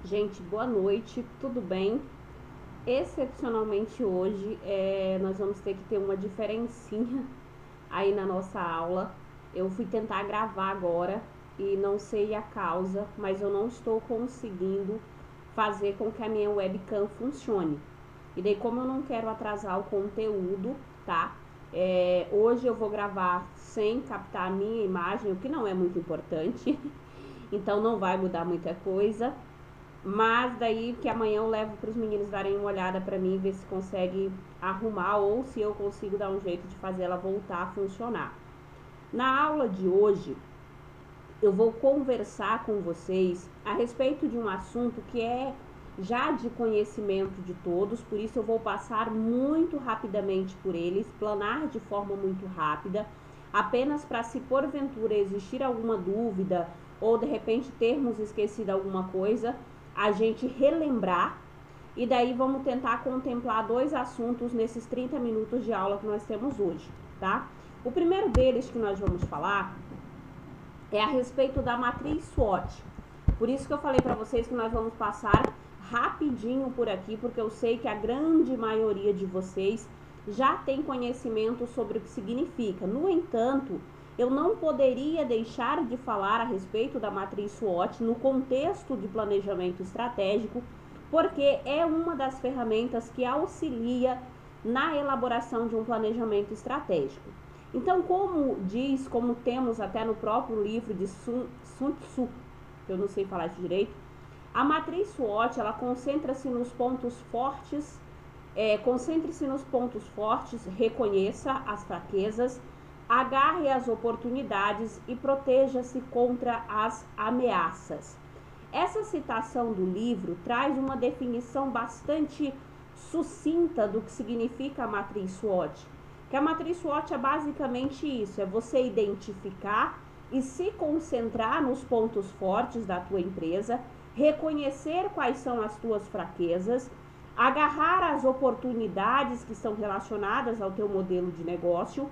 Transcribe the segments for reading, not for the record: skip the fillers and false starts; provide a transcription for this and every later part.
Gente, boa noite, tudo bem? Excepcionalmente hoje, nós vamos ter que ter uma diferencinha aí na nossa aula. Eu fui tentar gravar agora e não sei a causa, mas eu não estou conseguindo fazer com que a minha webcam funcione. E daí, como eu não quero atrasar o conteúdo, tá? Hoje eu vou gravar sem captar a minha imagem, o que não é muito importante, então não vai mudar muita coisa. Mas daí que amanhã eu levo para os meninos darem uma olhada para mim, ver se consegue arrumar ou se eu consigo dar um jeito de fazer ela voltar a funcionar. Na aula de hoje, eu vou conversar com vocês a respeito de um assunto que é já de conhecimento de todos, por isso eu vou passar muito rapidamente por ele, explanar de forma muito rápida, apenas para, se porventura existir alguma dúvida ou de repente termos esquecido alguma coisa, a gente relembrar. E daí vamos tentar contemplar dois assuntos nesses 30 minutos de aula que nós temos hoje, tá? O primeiro deles que nós vamos falar é a respeito da matriz SWOT. Por isso que eu falei para vocês que nós vamos passar rapidinho por aqui, porque eu sei que a grande maioria de vocês já tem conhecimento sobre o que significa. No entanto, eu não poderia deixar de falar a respeito da matriz SWOT no contexto de planejamento estratégico, porque é uma das ferramentas que auxilia na elaboração de um planejamento estratégico. Então, como temos até no próprio livro de Sun Tzu, que eu não sei falar isso direito, a matriz SWOT, ela concentra-se nos pontos fortes, concentre-se nos pontos fortes, reconheça as fraquezas, agarre as oportunidades e proteja-se contra as ameaças. Essa citação do livro traz uma definição bastante sucinta do que significa a matriz SWOT. Que a matriz SWOT é basicamente isso, é você identificar e se concentrar nos pontos fortes da tua empresa, reconhecer quais são as tuas fraquezas, agarrar as oportunidades que estão relacionadas ao teu modelo de negócio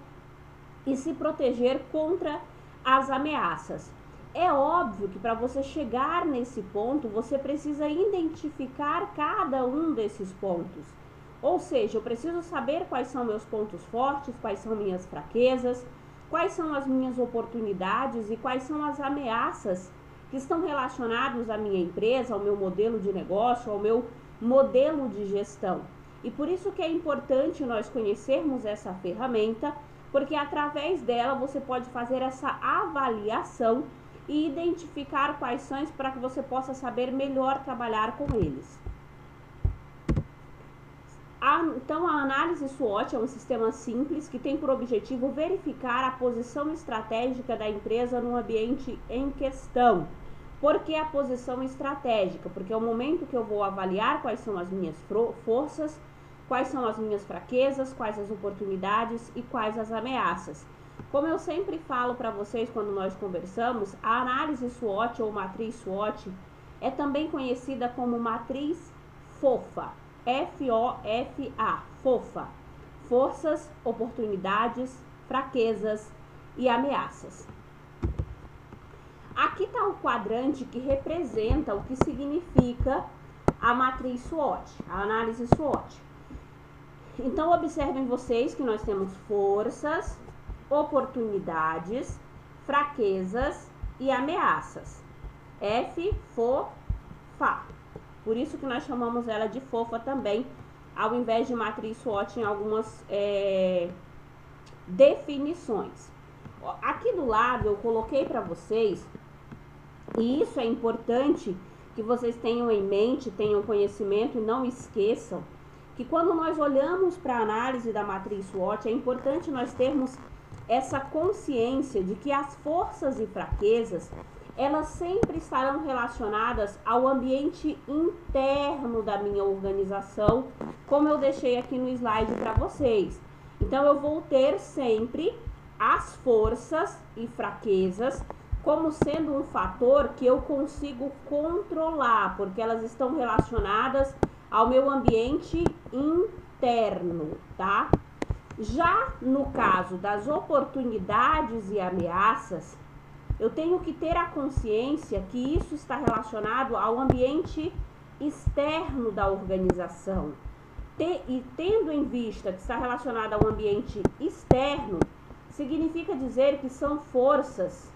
e se proteger contra as ameaças. É óbvio que para você chegar nesse ponto, você precisa identificar cada um desses pontos. Ou seja, eu preciso saber quais são meus pontos fortes, quais são minhas fraquezas, quais são as minhas oportunidades e quais são as ameaças que estão relacionados à minha empresa, ao meu modelo de negócio, ao meu modelo de gestão. E por isso que é importante nós conhecermos essa ferramenta, porque através dela você pode fazer essa avaliação e identificar quais são para que você possa saber melhor trabalhar com eles. Então, a análise SWOT é um sistema simples que tem por objetivo verificar a posição estratégica da empresa no ambiente em questão. Por que a posição estratégica? Porque é o momento que eu vou avaliar quais são as minhas forças, quais são as minhas fraquezas, quais as oportunidades e quais as ameaças. Como eu sempre falo para vocês quando nós conversamos, a análise SWOT ou matriz SWOT é também conhecida como matriz FOFA. FOFA, FOFA, forças, oportunidades, fraquezas e ameaças. Aqui está o quadrante que representa o que significa a matriz SWOT, a análise SWOT. Então, observem vocês que nós temos forças, oportunidades, fraquezas e ameaças. FOFA. Por isso que nós chamamos ela de FOFA também, ao invés de matriz SWOT em algumas definições. Aqui do lado eu coloquei para vocês, e isso é importante que vocês tenham em mente, tenham conhecimento e não esqueçam, que quando nós olhamos para a análise da matriz SWOT, é importante nós termos essa consciência de que as forças e fraquezas, elas sempre estarão relacionadas ao ambiente interno da minha organização, como eu deixei aqui no slide para vocês. Então, eu vou ter sempre as forças e fraquezas como sendo um fator que eu consigo controlar, porque elas estão relacionadas ao meu ambiente interno, tá? Já no caso das oportunidades e ameaças, Eu tenho que ter a consciência que isso está relacionado ao ambiente externo da organização. E tendo em vista que está relacionado ao ambiente externo, significa dizer que são forças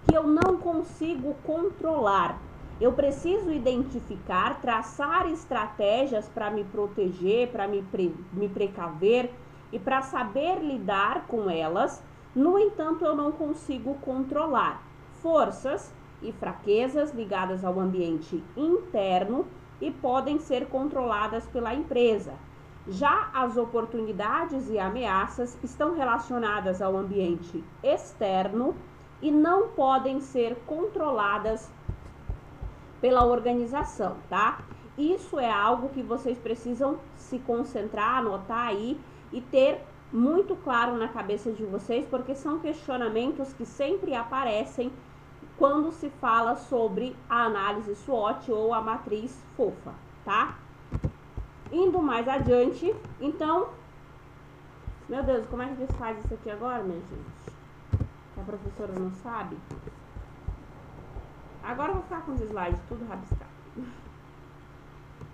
que eu não consigo controlar. Eu preciso identificar, traçar estratégias para me proteger, para me precaver e para saber lidar com elas. No entanto, eu não consigo controlar forças e fraquezas ligadas ao ambiente interno e podem ser controladas pela empresa. Já as oportunidades e ameaças estão relacionadas ao ambiente externo e não podem ser controladas pela organização, tá? Isso é algo que vocês precisam se concentrar, anotar aí e ter muito claro na cabeça de vocês, porque são questionamentos que sempre aparecem quando se fala sobre a análise SWOT ou a matriz fofa, tá? Indo mais adiante, então, meu Deus, como é que desfaz isso aqui agora, minha gente? A professora não sabe? Agora eu vou ficar com os slides tudo rabiscado.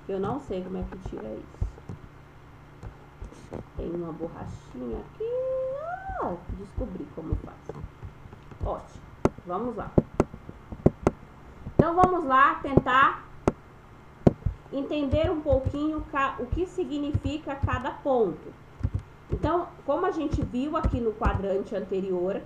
Eu não sei como é que tira isso. Tem uma borrachinha aqui. Descobri como faz. Ótimo. Vamos lá. Então vamos lá tentar entender um pouquinho o que significa cada ponto. Então, como a gente viu aqui no quadrante anterior,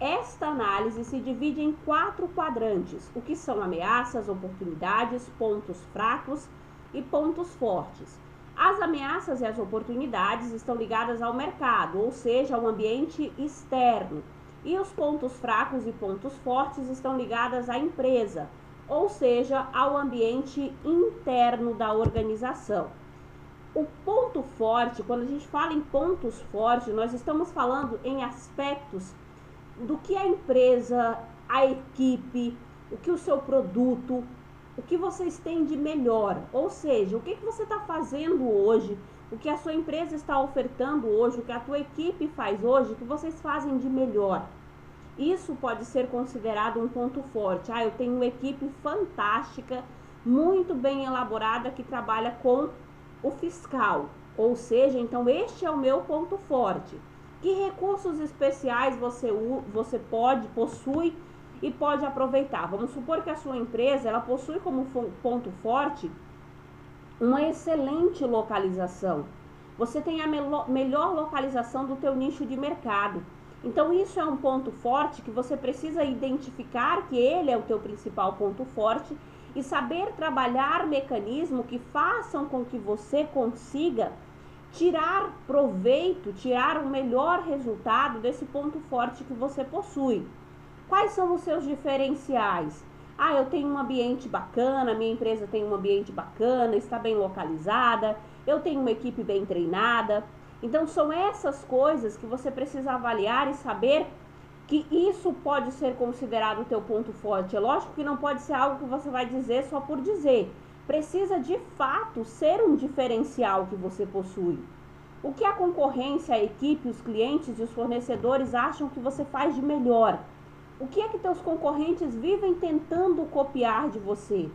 esta análise se divide em 4 quadrantes, o que são ameaças, oportunidades, pontos fracos e pontos fortes. As ameaças e as oportunidades estão ligadas ao mercado, ou seja, ao ambiente externo. E os pontos fracos e pontos fortes estão ligados à empresa, ou seja, ao ambiente interno da organização. O ponto forte, quando a gente fala em pontos fortes, nós estamos falando em aspectos do que a empresa, a equipe, o que o seu produto, o que vocês têm de melhor, ou seja, o que você está fazendo hoje, o que a sua empresa está ofertando hoje, o que a tua equipe faz hoje, o que vocês fazem de melhor. Isso pode ser considerado um ponto forte. Eu tenho uma equipe fantástica, muito bem elaborada, que trabalha com o fiscal, ou seja, então este é o meu ponto forte. Que recursos especiais você possui e pode aproveitar? Vamos supor que a sua empresa ela possui como ponto forte uma excelente localização. Você tem a melhor localização do teu nicho de mercado. Então isso é um ponto forte que você precisa identificar que ele é o teu principal ponto forte e saber trabalhar mecanismos que façam com que você consiga tirar proveito, tirar o melhor resultado desse ponto forte que você possui. Quais são os seus diferenciais? Eu tenho um ambiente bacana, minha empresa tem um ambiente bacana, está bem localizada, eu tenho uma equipe bem treinada. Então são essas coisas que você precisa avaliar e saber que isso pode ser considerado o teu ponto forte. É lógico que não pode ser algo que você vai dizer só por dizer. Precisa de fato ser um diferencial que você possui. O que a concorrência, a equipe, os clientes e os fornecedores acham que você faz de melhor? O que é que teus concorrentes vivem tentando copiar de você?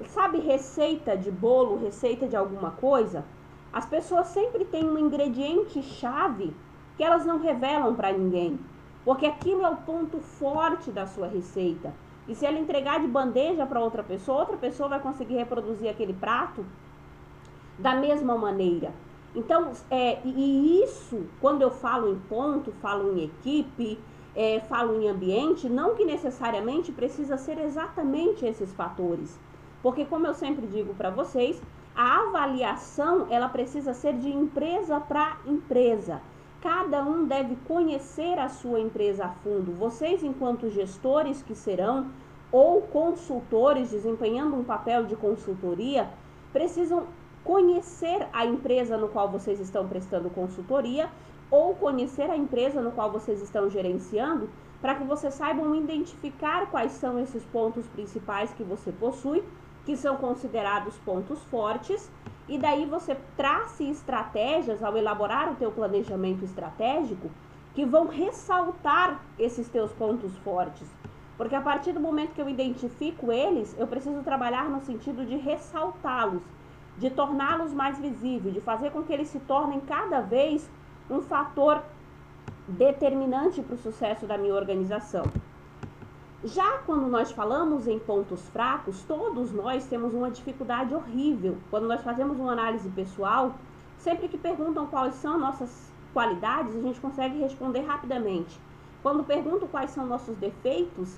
Sabe receita de bolo, receita de alguma coisa? As pessoas sempre têm um ingrediente chave que elas não revelam para ninguém, porque aquilo é o ponto forte da sua receita. E se ela entregar de bandeja para outra pessoa vai conseguir reproduzir aquele prato da mesma maneira. Então, isso, quando eu falo em ponto, falo em equipe, falo em ambiente, não que necessariamente precisa ser exatamente esses fatores. Porque, como eu sempre digo para vocês, a avaliação, ela precisa ser de empresa para empresa. Cada um deve conhecer a sua empresa a fundo. Vocês, enquanto gestores que serão, ou consultores desempenhando um papel de consultoria, precisam conhecer a empresa no qual vocês estão prestando consultoria ou conhecer a empresa no qual vocês estão gerenciando, para que vocês saibam identificar quais são esses pontos principais que você possui, que são considerados pontos fortes, e daí você trace estratégias ao elaborar o teu planejamento estratégico que vão ressaltar esses teus pontos fortes. Porque a partir do momento que eu identifico eles, eu preciso trabalhar no sentido de ressaltá-los, de torná-los mais visíveis, de fazer com que eles se tornem cada vez um fator determinante para o sucesso da minha organização. Já quando nós falamos em pontos fracos, todos nós temos uma dificuldade horrível. Quando nós fazemos uma análise pessoal, sempre que perguntam quais são nossas qualidades, a gente consegue responder rapidamente. Quando perguntam quais são nossos defeitos,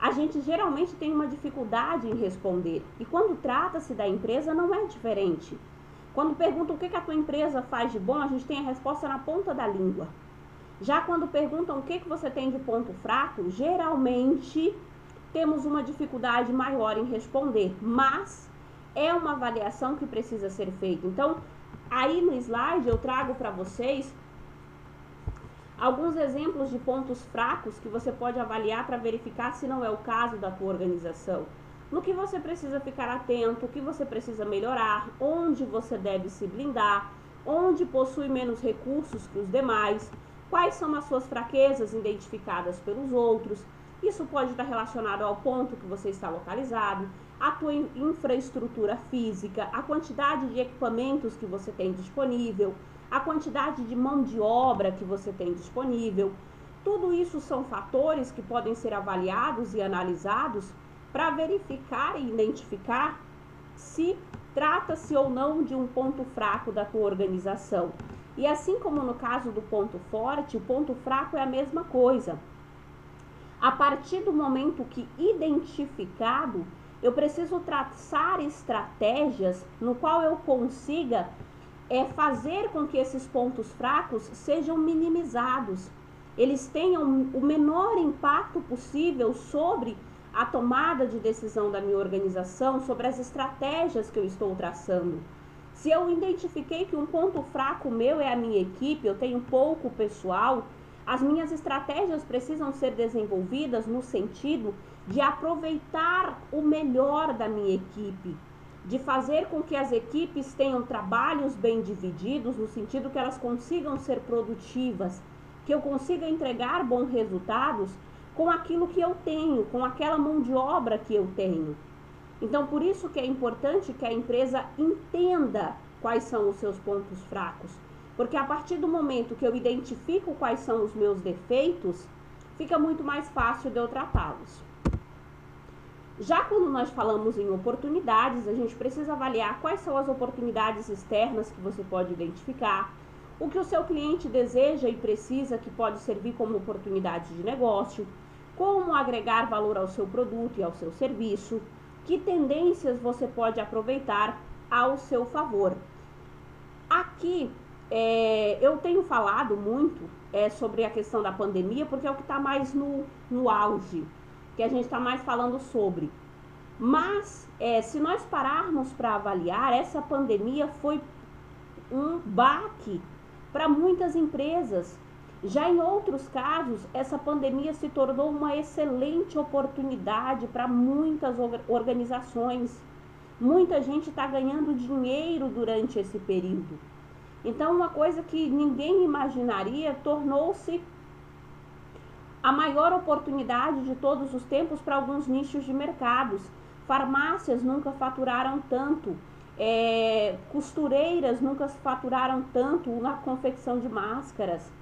a gente geralmente tem uma dificuldade em responder. E quando trata-se da empresa, não é diferente. Quando perguntam o que a tua empresa faz de bom, a gente tem a resposta na ponta da língua. Já quando perguntam o que você tem de ponto fraco, geralmente temos uma dificuldade maior em responder. Mas é uma avaliação que precisa ser feita. Então, aí no slide eu trago para vocês alguns exemplos de pontos fracos que você pode avaliar para verificar se não é o caso da tua organização. No que você precisa ficar atento, o que você precisa melhorar, onde você deve se blindar, onde possui menos recursos que os demais, quais são as suas fraquezas identificadas pelos outros. Isso pode estar relacionado ao ponto que você está localizado, a tua infraestrutura física, a quantidade de equipamentos que você tem disponível, a quantidade de mão de obra que você tem disponível. Tudo isso são fatores que podem ser avaliados e analisados para verificar e identificar se trata-se ou não de um ponto fraco da tua organização. E assim como no caso do ponto forte, o ponto fraco é a mesma coisa. A partir do momento que identificado, eu preciso traçar estratégias no qual eu consiga fazer com que esses pontos fracos sejam minimizados. Eles tenham o menor impacto possível sobre a tomada de decisão da minha organização, sobre as estratégias que eu estou traçando. Se eu identifiquei que um ponto fraco meu é a minha equipe, eu tenho pouco pessoal, as minhas estratégias precisam ser desenvolvidas no sentido de aproveitar o melhor da minha equipe, de fazer com que as equipes tenham trabalhos bem divididos, no sentido que elas consigam ser produtivas, que eu consiga entregar bons resultados com aquilo que eu tenho, com aquela mão de obra que eu tenho. Então, por isso que é importante que a empresa entenda quais são os seus pontos fracos, porque a partir do momento que eu identifico quais são os meus defeitos, fica muito mais fácil de eu tratá-los. Já quando nós falamos em oportunidades, a gente precisa avaliar quais são as oportunidades externas que você pode identificar, o que o seu cliente deseja e precisa que pode servir como oportunidade de negócio, como agregar valor ao seu produto e ao seu serviço, que tendências você pode aproveitar ao seu favor. Aqui eu tenho falado muito sobre a questão da pandemia, porque é o que está mais no auge, que a gente está mais falando sobre. Mas, se nós pararmos para avaliar, essa pandemia foi um baque para muitas empresas. Já em outros casos, essa pandemia se tornou uma excelente oportunidade para muitas organizações. Muita gente está ganhando dinheiro durante esse período. Então, uma coisa que ninguém imaginaria tornou-se a maior oportunidade de todos os tempos para alguns nichos de mercados. Farmácias nunca faturaram tanto, costureiras nunca faturaram tanto na confecção de máscaras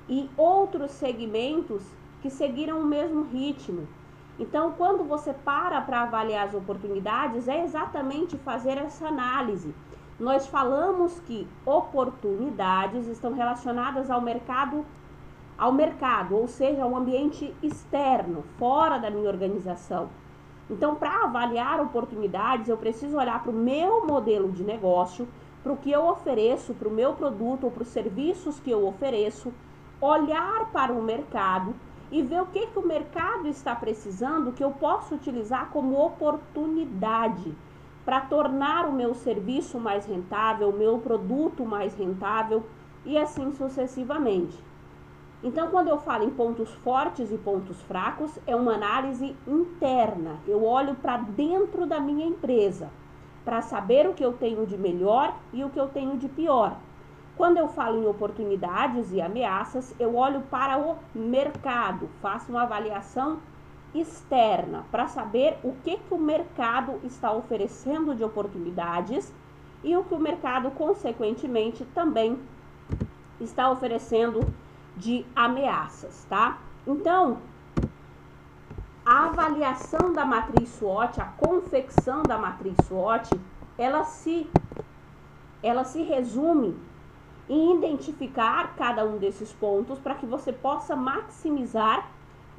e outros segmentos que seguiram o mesmo ritmo. Então, quando você para avaliar as oportunidades, é exatamente fazer essa análise. Nós falamos que oportunidades estão relacionadas ao mercado, ou seja, ao ambiente externo, fora da minha organização. Então, para avaliar oportunidades, eu preciso olhar para o meu modelo de negócio, para o que eu ofereço, para o meu produto ou para os serviços que eu ofereço, olhar para o mercado e ver o que o mercado está precisando, que eu posso utilizar como oportunidade para tornar o meu serviço mais rentável, o meu produto mais rentável e assim sucessivamente. Então, quando eu falo em pontos fortes e pontos fracos, é uma análise interna. Eu olho para dentro da minha empresa para saber o que eu tenho de melhor e o que eu tenho de pior. Quando eu falo em oportunidades e ameaças, eu olho para o mercado, faço uma avaliação externa para saber o que o mercado está oferecendo de oportunidades e o que o mercado, consequentemente, também está oferecendo de ameaças, tá? Então, a avaliação da matriz SWOT, a confecção da matriz SWOT, ela se resume em identificar cada um desses pontos para que você possa maximizar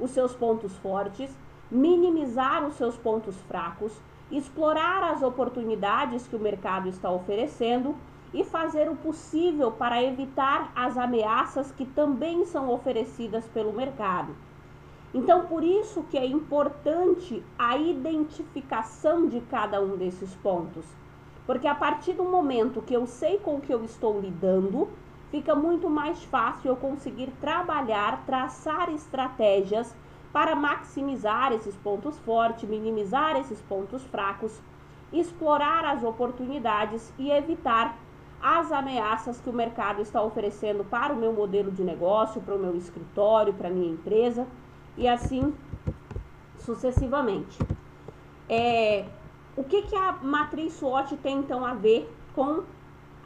os seus pontos fortes, minimizar os seus pontos fracos, explorar as oportunidades que o mercado está oferecendo e fazer o possível para evitar as ameaças que também são oferecidas pelo mercado. Então, por isso que é importante a identificação de cada um desses pontos. Porque a partir do momento que eu sei com o que eu estou lidando, fica muito mais fácil eu conseguir trabalhar, traçar estratégias para maximizar esses pontos fortes, minimizar esses pontos fracos, explorar as oportunidades e evitar as ameaças que o mercado está oferecendo para o meu modelo de negócio, para o meu escritório, para a minha empresa e assim sucessivamente. O que a matriz SWOT tem então a ver com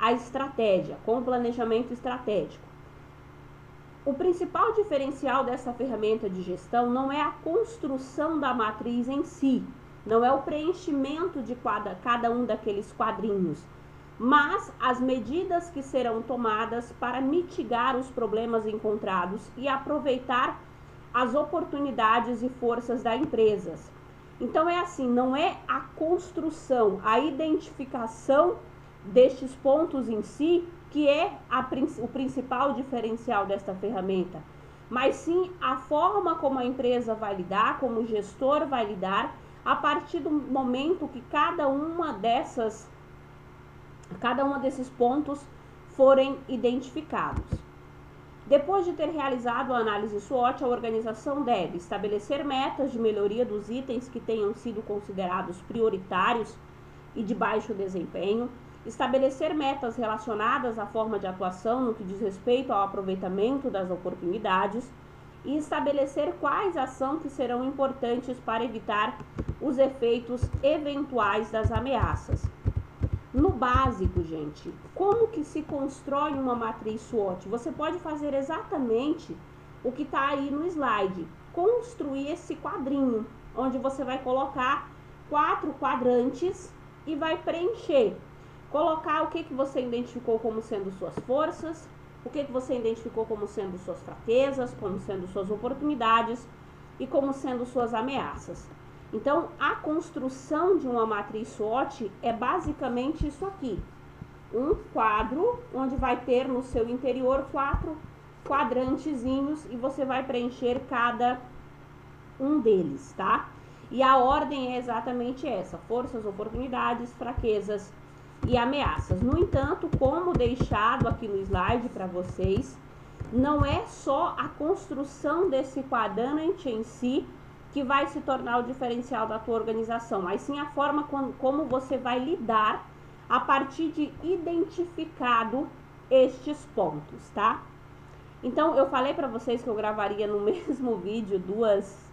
a estratégia, com o planejamento estratégico? O principal diferencial dessa ferramenta de gestão não é a construção da matriz em si, não é o preenchimento de cada um daqueles quadrinhos, mas as medidas que serão tomadas para mitigar os problemas encontrados e aproveitar as oportunidades e forças da empresa. Então é assim, não é a construção, a identificação destes pontos em si que é o principal diferencial desta ferramenta, mas sim a forma como a empresa vai lidar, como o gestor vai lidar, a partir do momento que cada uma desses pontos forem identificados. Depois de ter realizado a análise SWOT, a organização deve estabelecer metas de melhoria dos itens que tenham sido considerados prioritários e de baixo desempenho, estabelecer metas relacionadas à forma de atuação no que diz respeito ao aproveitamento das oportunidades e estabelecer quais ações que serão importantes para evitar os efeitos eventuais das ameaças. No básico, gente, como que se constrói uma matriz SWOT? Você pode fazer exatamente o que está aí no slide. Construir esse quadrinho, onde você vai colocar 4 quadrantes e vai preencher. Colocar o que você identificou como sendo suas forças, o que você identificou como sendo suas fraquezas, como sendo suas oportunidades e como sendo suas ameaças. Então, a construção de uma matriz SWOT é basicamente isso aqui. Um quadro, onde vai ter no seu interior 4 quadrantezinhos e você vai preencher cada um deles, tá? E a ordem é exatamente essa: forças, oportunidades, fraquezas e ameaças. No entanto, como deixado aqui no slide para vocês, não é só a construção desse quadrante em si que vai se tornar o diferencial da tua organização, mas sim a forma como você vai lidar a partir de identificado estes pontos, tá? Então, eu falei para vocês que eu gravaria no mesmo vídeo 2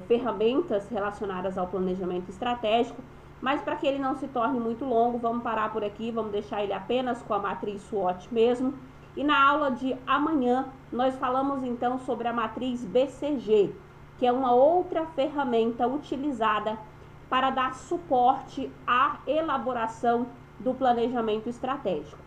ferramentas relacionadas ao planejamento estratégico, mas para que ele não se torne muito longo, vamos parar por aqui, vamos deixar ele apenas com a matriz SWOT mesmo. E na aula de amanhã, nós falamos então sobre a matriz BCG, que é uma outra ferramenta utilizada para dar suporte à elaboração do planejamento estratégico.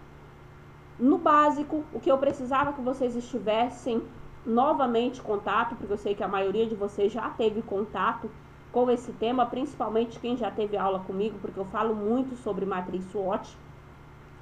No básico, o que eu precisava que vocês estivessem novamente em contato, porque eu sei que a maioria de vocês já teve contato com esse tema, principalmente quem já teve aula comigo, porque eu falo muito sobre matriz SWOT,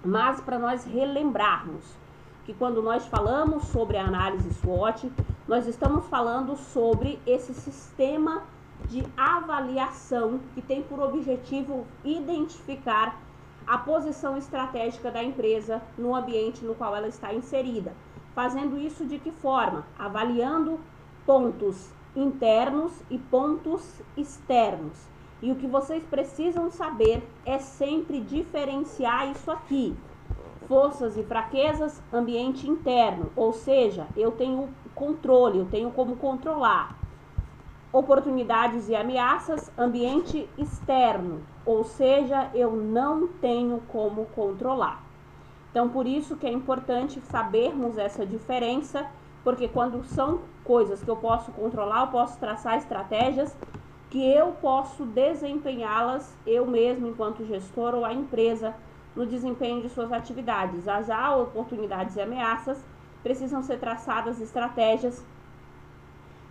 mas para nós relembrarmos que quando nós falamos sobre a análise SWOT, nós estamos falando sobre esse sistema de avaliação que tem por objetivo identificar a posição estratégica da empresa no ambiente no qual ela está inserida. Fazendo isso de que forma? Avaliando pontos internos e pontos externos. E o que vocês precisam saber é sempre diferenciar isso aqui: Forças e fraquezas, ambiente interno, ou seja, eu tenho controle, eu tenho como controlar. Oportunidades e ameaças, ambiente externo, ou seja, eu não tenho como controlar. Então, por isso que é importante sabermos essa diferença, porque quando são coisas que eu posso controlar, eu posso traçar estratégias que eu posso desempenhá-las eu mesmo enquanto gestor ou a empresa no desempenho de suas atividades. As oportunidades e ameaças precisam ser traçadas estratégias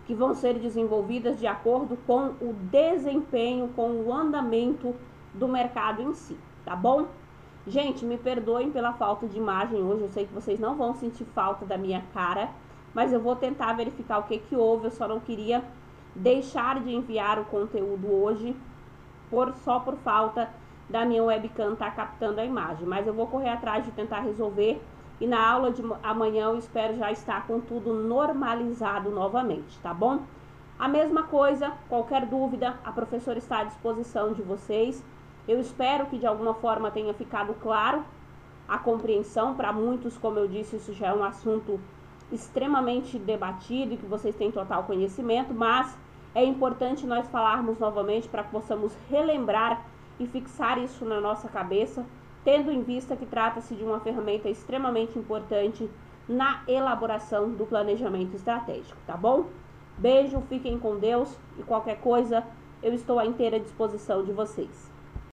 que vão ser desenvolvidas de acordo com o desempenho, com o andamento do mercado em si, tá bom? Gente, me perdoem pela falta de imagem hoje, eu sei que vocês não vão sentir falta da minha cara, mas eu vou tentar verificar o que houve, eu só não queria deixar de enviar o conteúdo hoje só por falta da minha webcam estar captando a imagem, mas eu vou correr atrás de tentar resolver e na aula de amanhã eu espero já estar com tudo normalizado novamente, tá bom? A mesma coisa, qualquer dúvida, a professora está à disposição de vocês. Eu espero que de alguma forma tenha ficado claro a compreensão. Para muitos, como eu disse, isso já é um assunto extremamente debatido e que vocês têm total conhecimento, mas é importante nós falarmos novamente para que possamos relembrar e fixar isso na nossa cabeça, tendo em vista que trata-se de uma ferramenta extremamente importante na elaboração do planejamento estratégico, tá bom? Beijo, fiquem com Deus e qualquer coisa eu estou à inteira disposição de vocês.